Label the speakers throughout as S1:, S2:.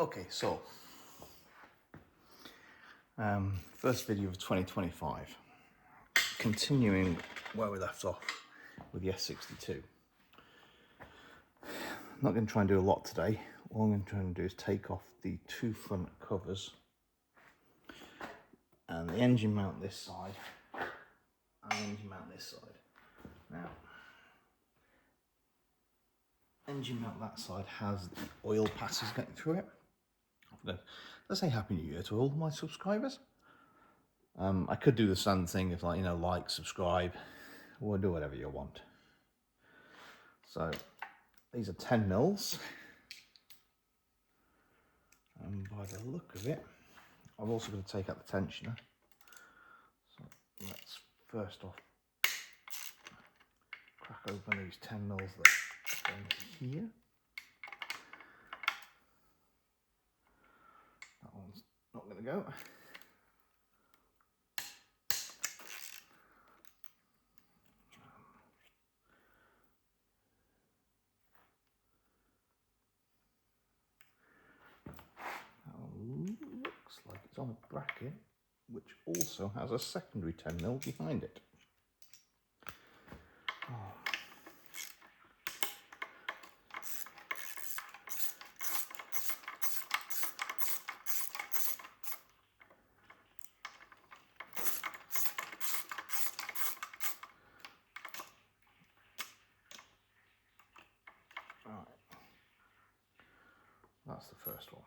S1: Okay, so first video of 2025, continuing where we left off with the S62. I'm not going to try and do a lot today. All I'm going to try and do is take off the two front covers and the engine mount this side and the engine mount this side. Now, engine mount that side has the oil passes getting through it. Let's say Happy New Year to all my subscribers. I could do the standard thing of like, subscribe, or do whatever you want. So these are 10 mils. And by the look of it, I'm also going to take out the tensioner. So let's first off crack open these 10 mils that are in here. That one's not going to go. Looks like it's on a bracket, which also has a secondary 10mm behind it. Oh. Right. That's the first one.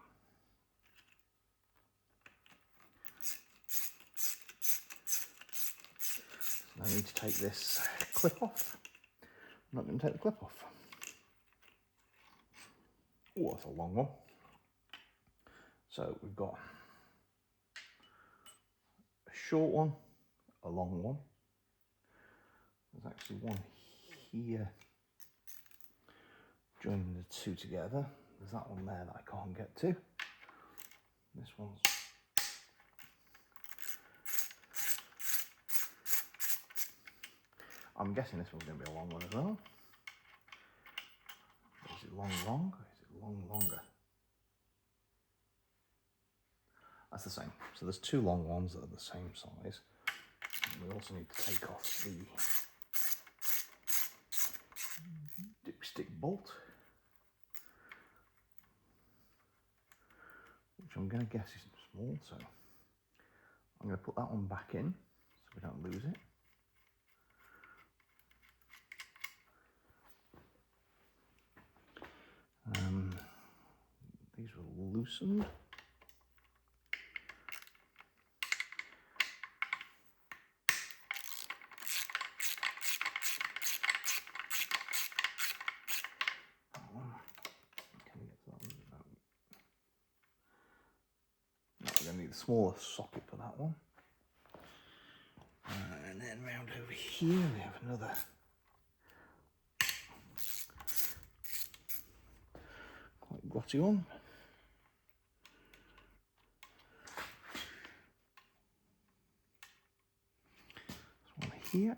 S1: I need to take this clip off. I'm not going to take the clip off. Oh, that's a long one. So we've got a short one, a long one. There's actually one here joining the two together. There's that one there that I can't get to. This one's I'm guessing this one's going to be a long one as well. Is it long, or is it long, longer? That's the same. So there's two long ones that are the same size. And we also need to take off the dipstick bolt, which I'm going to guess is small. So I'm going to put that one back in so we don't lose it. These were loosened. Can we get to that one? No. No, we're going to need a smaller socket for that one. And then round over here we have another quite grotty one. This one here.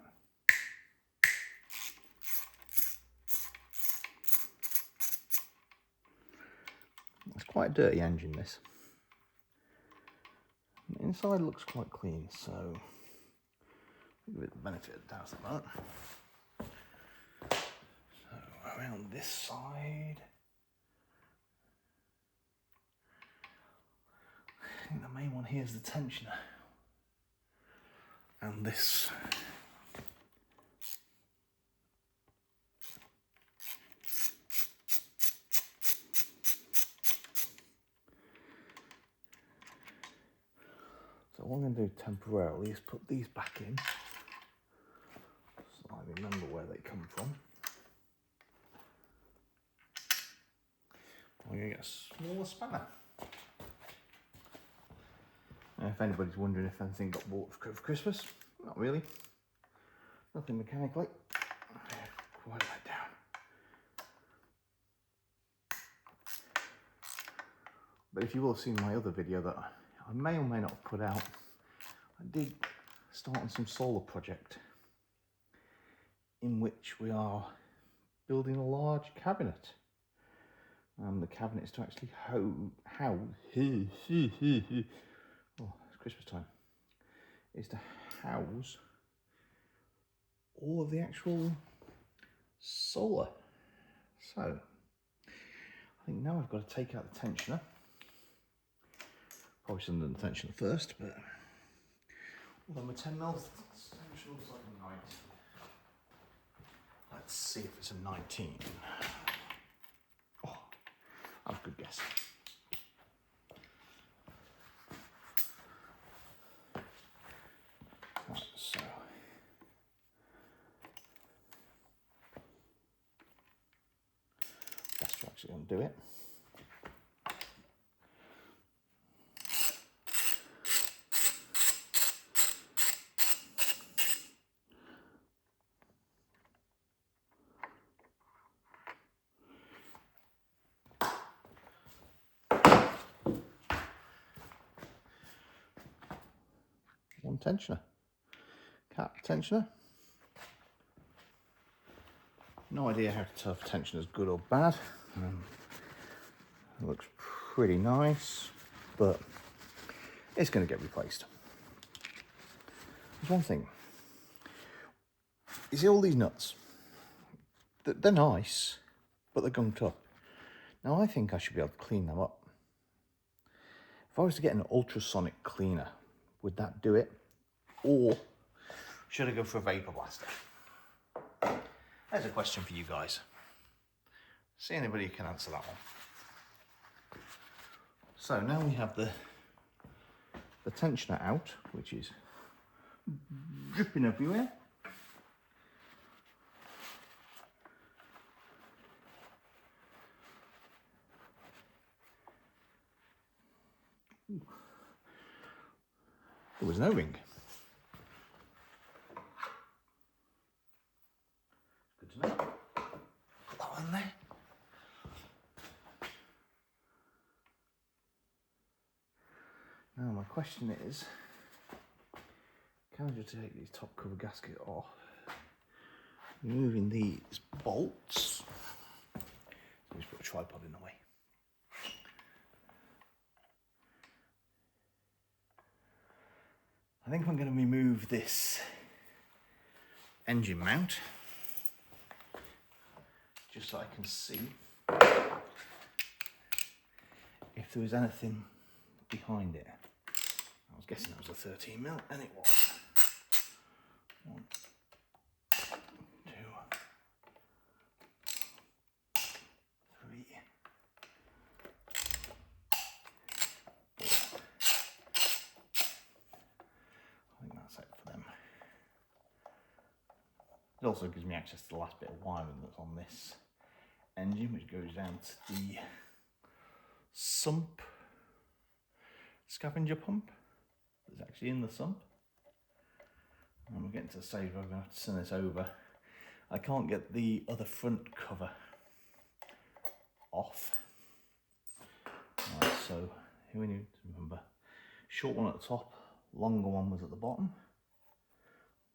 S1: It's quite a dirty engine, this. The inside looks quite clean, so give it the benefit of the doubt of that. So around this side, I think the main one here is the tensioner, and this so what I'm going to do temporarily is put these back in so I remember where they come from. I'm going to get a smaller spanner. If anybody's wondering if anything got bought for Christmas, not really. Nothing mechanically. Quiet that down. But if you will have seen my other video that I may or may not have put out, I did start on some solar project in which we are building a large cabinet. The cabinet is to actually house. Oh, it's Christmas time. Is to house all of the actual solar. So I think now I've got to take out the tensioner. Probably shouldn't have done the tensioner first, but although my 10mm tensioner looks like a 19. Let's see if it's a 19. Oh, that was a good guess. Right, so best to actually undo it. One tensioner, cap tensioner. No idea how to tell if tensioner is good or bad. It looks pretty nice, but it's going to get replaced. There's one thing. You see all these nuts? They're nice, but they're gunked up. Now I think I should be able to clean them up. If I was to get an ultrasonic cleaner, would that do it? Or should I go for a vapour blaster? There's a question for you guys. See anybody who can answer that one. So now we have the tensioner out, which is dripping everywhere. Ooh. There was no ring. Good to know. Put that one there. Now my question is, can I just take these top cover gasket off, removing these bolts. So just put a tripod in the way. I think I'm going to remove this engine mount, just so I can see if there was anything behind it. I was guessing that was a 13mm, and it was. 1, 2, 3, 4. I think that's it for them. It also gives me access to the last bit of wiring that's on this engine, which goes down to the sump, scavenger pump that's actually in the sump. And we're getting to the stage where I'm going to have to send this over. I can't get the other front cover off. Right, so here we need to remember, short one at the top, longer one was at the bottom.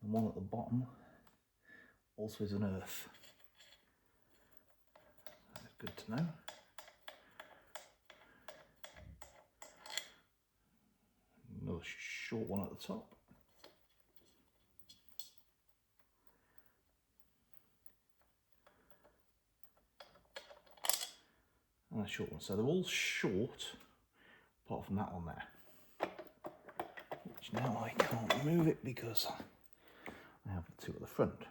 S1: The one at the bottom also is an earth. That's good to know. Another short one at the top. And a short one. So they're all short, apart from that one there. Which now I can't remove it because I have the two at the front.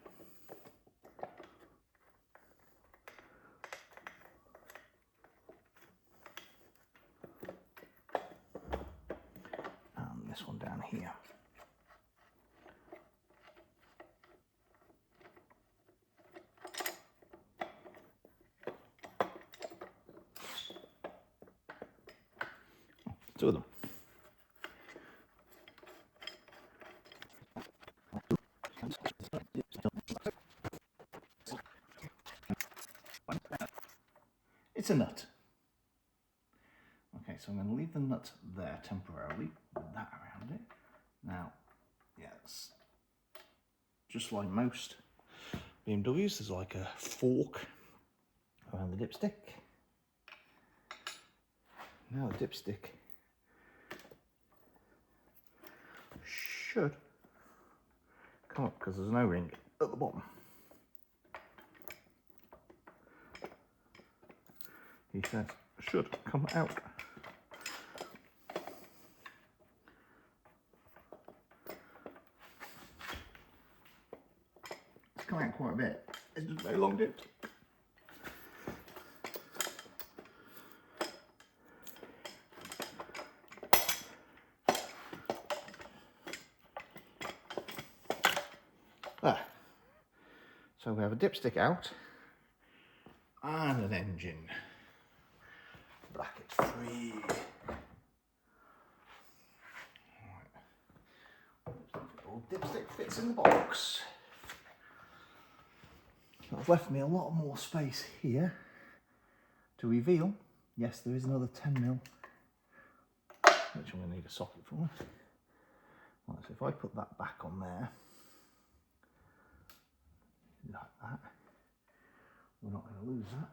S1: And this one down here. Two of them. It's a nut. Okay, so I'm going to leave the nut there temporarily with that around it. Now, yes, just like most BMWs, there's like a fork around the dipstick. Now the dipstick should come up because there's no ring at the bottom. He says should come out. It's come out quite a bit. It's just very long dipstick. There. So we have a dipstick out and an engine. Bracket free. Right. Dipstick fits in the box. That's left me a lot more space here to reveal. Yes, there is another 10mm, which I'm going to need a socket for. Right, so if I put that back on there, like that, we're not going to lose that.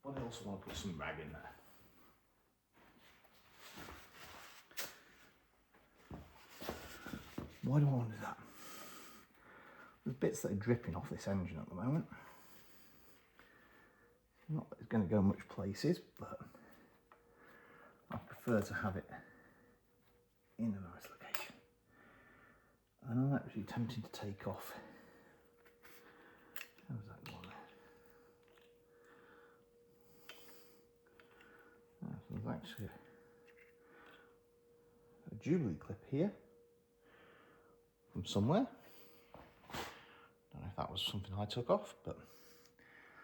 S1: But I also want to put some rag in there. Why do I want to do that? There's bits that are dripping off this engine at the moment. Not that it's going to go much places, but I prefer to have it in a nice location. And I'm actually tempted to take off. How's that going there? So there's actually a Jubilee clip here from somewhere. Don't know if that was something I took off, but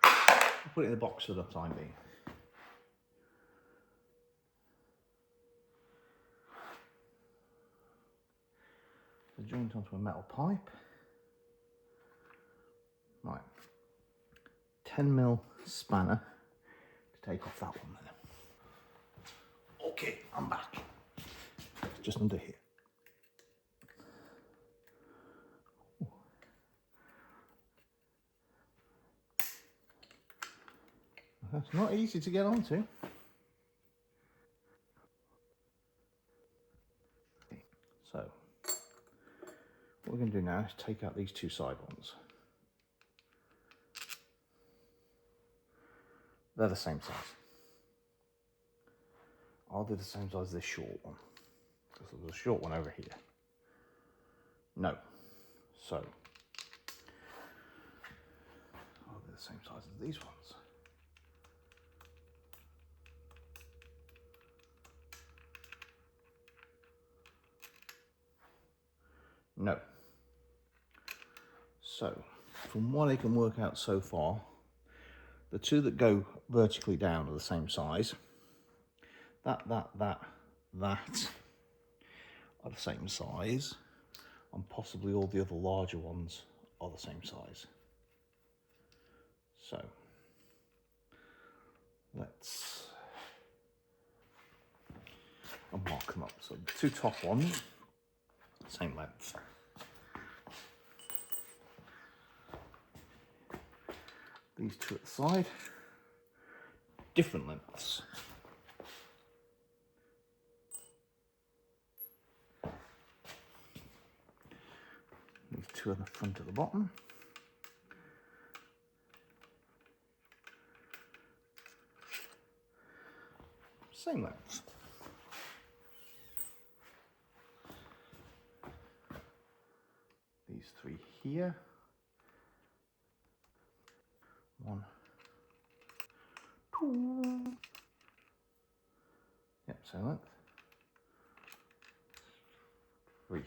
S1: I'll put it in the box for the time being. So joint onto a metal pipe. Right, 10mm spanner to take off that one then. Okay, I'm back. Just under here. That's not easy to get onto. So, what we're going to do now is take out these two side ones. They're the same size. I'll do the same size as this short one, because there's a short one over here. No. So, I'll do the same size as these ones. No. So, from what I can work out so far, the two that go vertically down are the same size. That are the same size. And possibly all the other larger ones are the same size. So, let's mark them up. So the two top ones, same length. These two at the side, different lengths. These two at the front at the bottom. Same length. These three here. One, two. Yep, same length. Three.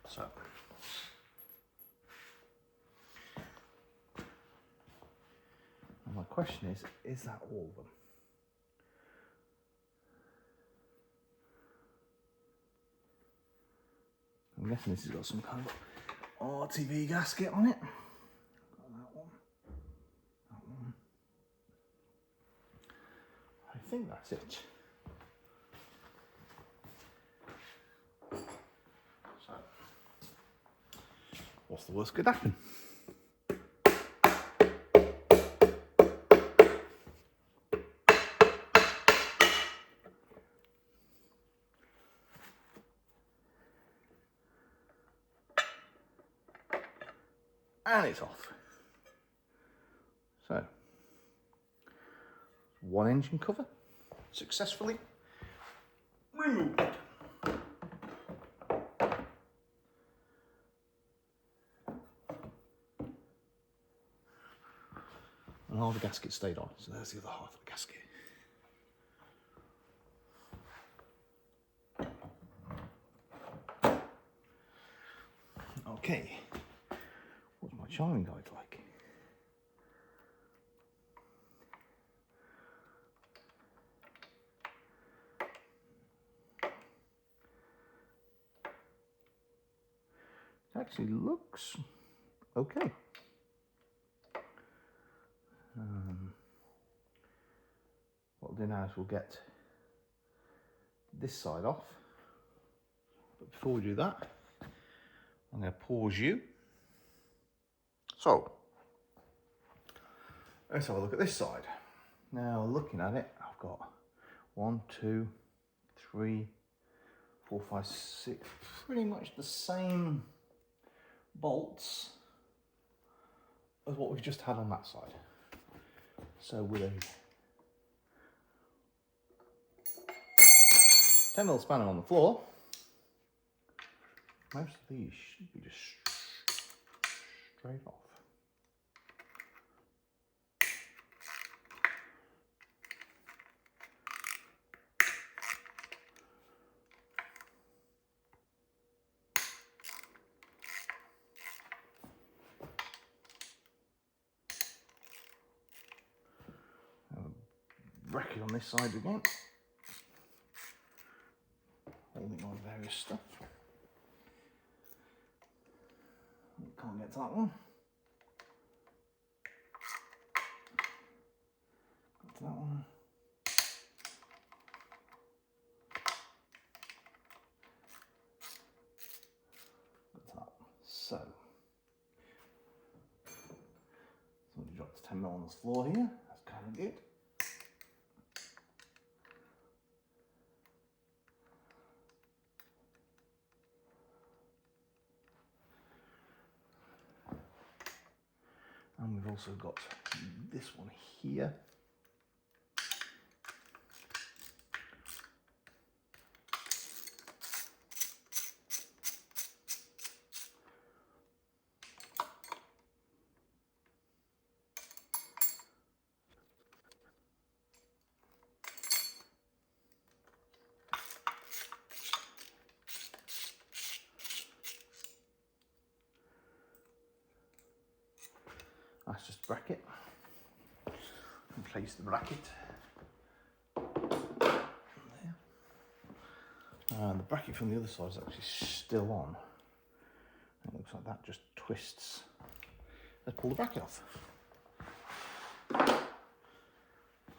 S1: So. And my question is that all of them? I'm guessing this has got some kind of RTV gasket on it. Got that one. That one. I think that's it. So, what's the worst could happen? and it's off. So, one engine cover successfully removed. And all the gasket stayed on, so there's the other half of the gasket. Okay, what's my chiming guide like? It actually looks okay. What we'll do now is we'll get this side off. But before we do that, I'm going to pause you. So, let's have a look at this side. Now, looking at it, I've got 1, 2, 3, 4, 5, 6, pretty much the same bolts as what we've just had on that side. So with a 10mm spanner on the floor, most of these should be just straight off. Bracket on this side again, holding on various stuff. Can't get to that one. Got to that one. Got to that one. So somebody dropped 10mm on the floor here. That's kind of good. And we've also got this one here. That's just a bracket. And place the bracket there. And the bracket from the other side is actually still on. It looks like that just twists. Let's pull the bracket off.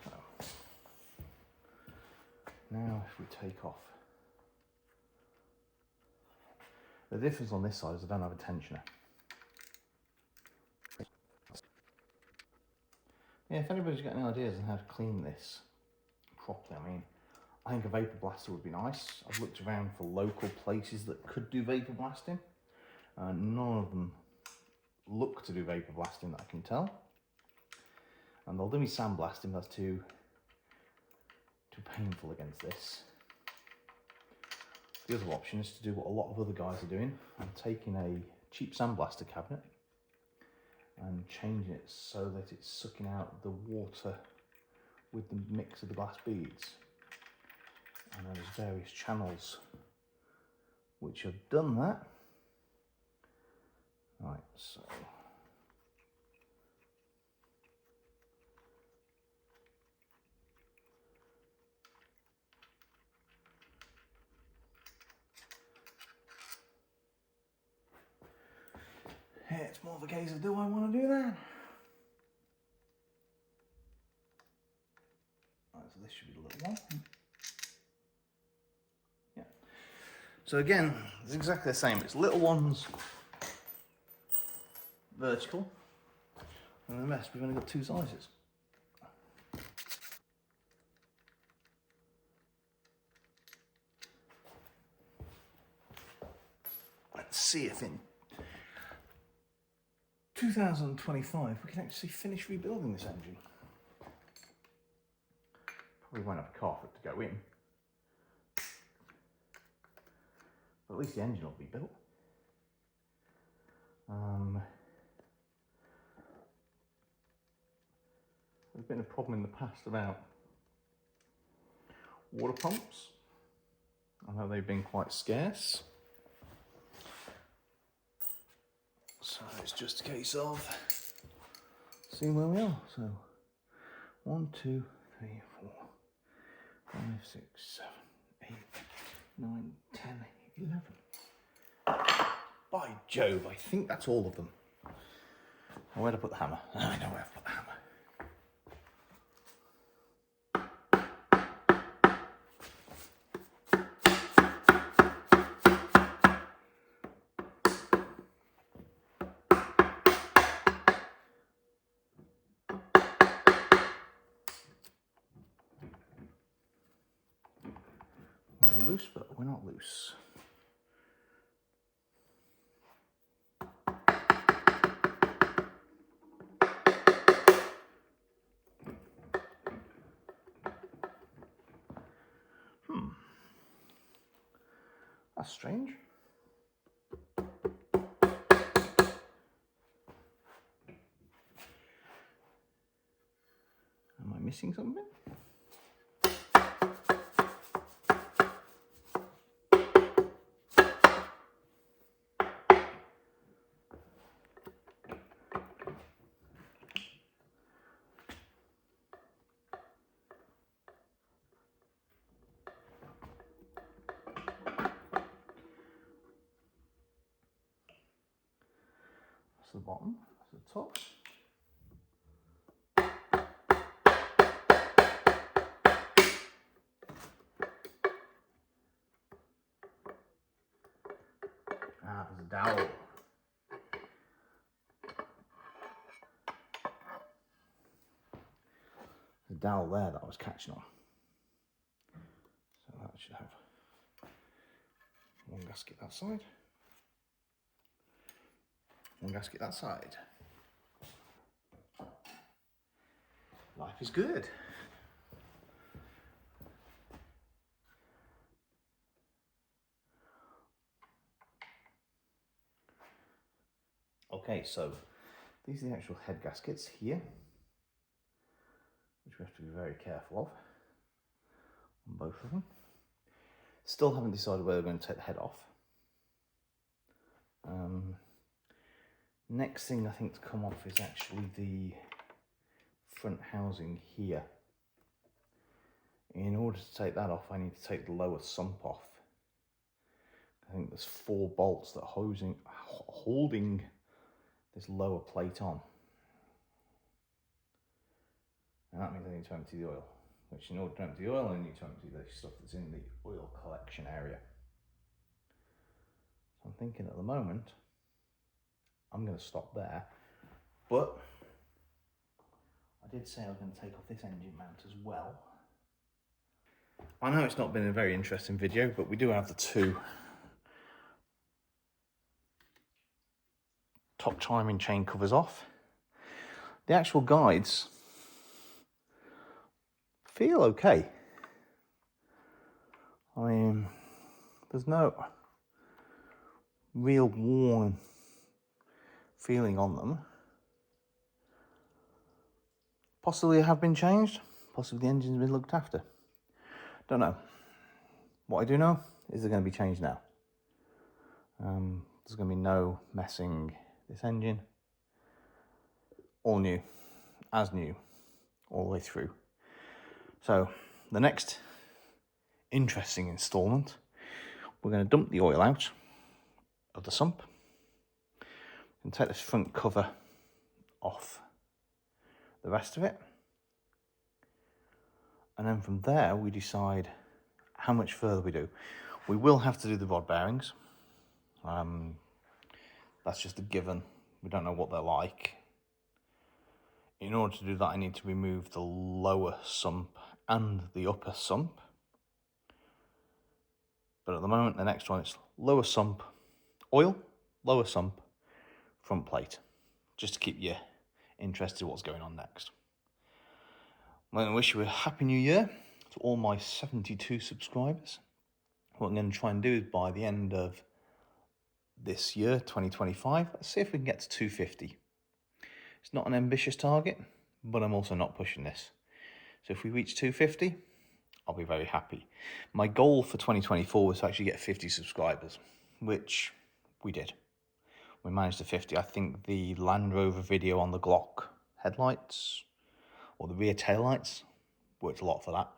S1: So, now if we take off. The difference on this side is I don't have a tensioner. Yeah, if anybody's got any ideas on how to clean this properly, I mean, I think a vapour blaster would be nice. I've looked around for local places that could do vapour blasting. None of them look to do vapour blasting that I can tell. And they'll do me sandblasting, but that's too painful against this. The other option is to do what a lot of other guys are doing. I'm taking a cheap sandblaster cabinet and changing it so that it's sucking out the water with the mix of the glass beads. And there's various channels which have done that. Right, so it's more of a case of, do I want to do that? Right, so this should be the little one. Yeah. So again, it's exactly the same. It's little ones vertical, and the rest we've only got two sizes. Let's see if in 2025, we can actually finish rebuilding this engine. Probably won't have a car for it to go in, but at least the engine will be built. There's been a problem in the past about water pumps. I know they've been quite scarce. So it's just a case of seeing where we are. So 1, 2, 3, 4, 5, 6, 7, 8, 9, 10, 11. By Jove, I think that's all of them. Where'd I put the hammer? I know where I've put the hammer. We're loose, but we're not loose. That's strange. Am I missing something? That's the bottom, that's the top. Ah, there's a dowel. There's a dowel there that I was catching on. So that should have one gasket that side, one gasket that side. Life is good. Okay, so these are the actual head gaskets here, which we have to be very careful of on both of them. Still haven't decided whether we're going to take the head off. Next thing I think to come off is actually the front housing here. In order to take that off, I need to take the lower sump off. I think there's 4 bolts that are holding this lower plate on. And that means I need to empty the oil, which in order to empty the oil, I need to empty the stuff that's in the oil collection area. So I'm thinking at the moment, I'm going to stop there, but I did say I was going to take off this engine mount as well. I know it's not been a very interesting video, but we do have the 2 top timing chain covers off. The actual guides feel okay. I mean, there's no real worn feeling on them. Possibly they have been changed, possibly the engine's been looked after. Don't know. What I do know is they're going to be changed now. There's going to be no messing this engine. All new, as new, all the way through. So the next interesting installment, we're going to dump the oil out of the sump and take this front cover off the rest of it. And then from there, we decide how much further we do. We will have to do the rod bearings. That's just a given. We don't know what they're like. In order to do that, I need to remove the lower sump and the upper sump. But at the moment, the next one is lower sump, oil, lower sump, front plate. just to keep you interested in what's going on next. Well, I wish you a happy new year to all my 72 subscribers. What I'm going to try and do is by the end of this year, 2025, let's see if we can get to 250. It's not an ambitious target, but I'm also not pushing this. So if we reach 250, I'll be very happy. My goal for 2024 was to actually get 50 subscribers, which we did. We managed to 50. I think the Land Rover video on the Glock headlights, or the rear tail lights, worked a lot for that.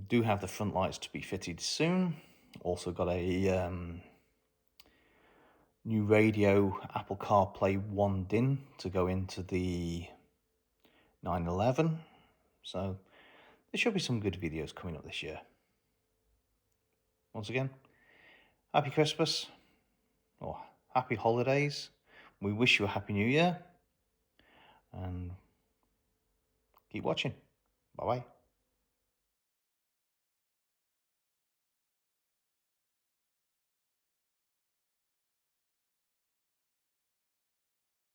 S1: Do have the front lights to be fitted soon. Also got a new radio, Apple CarPlay 1 DIN to go into the 911. So there should be some good videos coming up this year. Once again, happy Christmas, or happy holidays. We wish you a happy new year, and keep watching. Bye-bye.